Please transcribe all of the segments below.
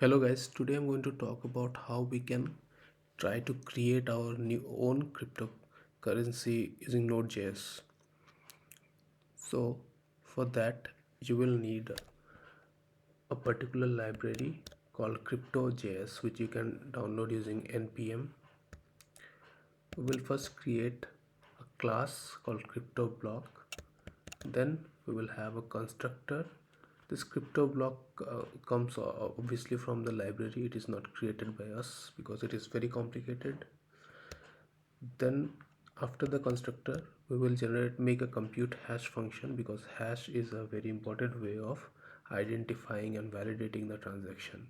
Hello guys, today I'm going to talk about how we can try to create our new own cryptocurrency using Node.js. So for that you will need a particular library called crypto.js which you can download using npm. We will first create a class called crypto block. Then we will have a constructor. This crypto block comes obviously from the library. It is not created by us because it is very complicated. Then after the constructor we will make a compute hash function, because hash is a very important way of identifying and validating the transaction.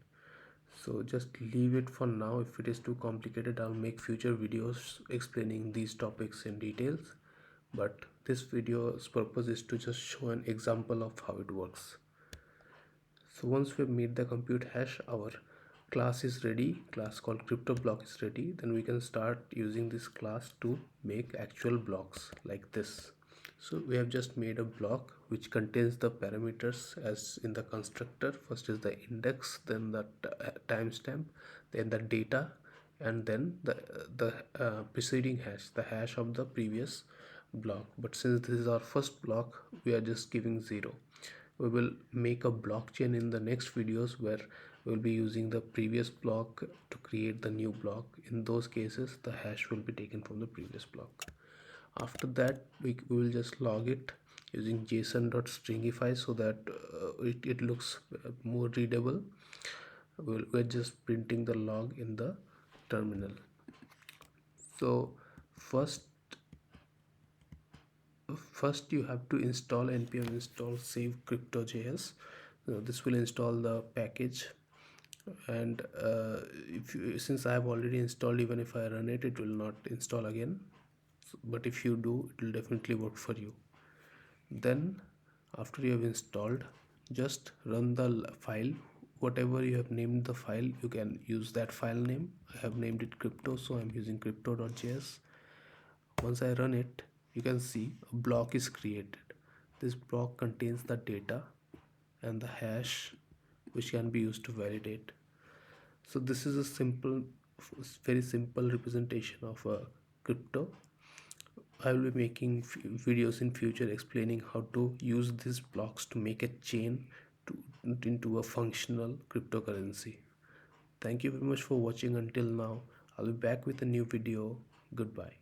So just leave it for now. If it is too complicated, I'll make future videos explaining these topics in details, but this video's purpose is to just show an example of how it works. So once we've made the compute hash, our class is ready. Class called crypto block is ready. Then we can start using this class to make actual blocks like this. So we have just made a block which contains the parameters as in the constructor. First is the index, then the timestamp, then the data, and then the preceding hash, the hash of the previous block. But since this is our first block, we are just giving 0. We will make a blockchain in the next videos where we'll be using the previous block to create the new block. In those cases the hash will be taken from the previous block. After that we will just log it using json.stringify so that it looks more readable. We're just printing the log in the terminal. So first you have to install npm install save crypto.js. This will install the package, and since I have already installed, even if I run it, it will not install again. But if you do, it will definitely work for you. Then after you have installed, just run the file. Whatever you have named the file, you can use that file name. I have named it crypto, so I'm using crypto.js. Once I run it, you can see a block is created. This block contains the data and the hash which can be used to validate. So this is a very simple representation of a crypto. I will be making videos in future explaining how to use these blocks to make a chain into a functional cryptocurrency. Thank you very much for watching until now. I'll be back with a new video. Goodbye.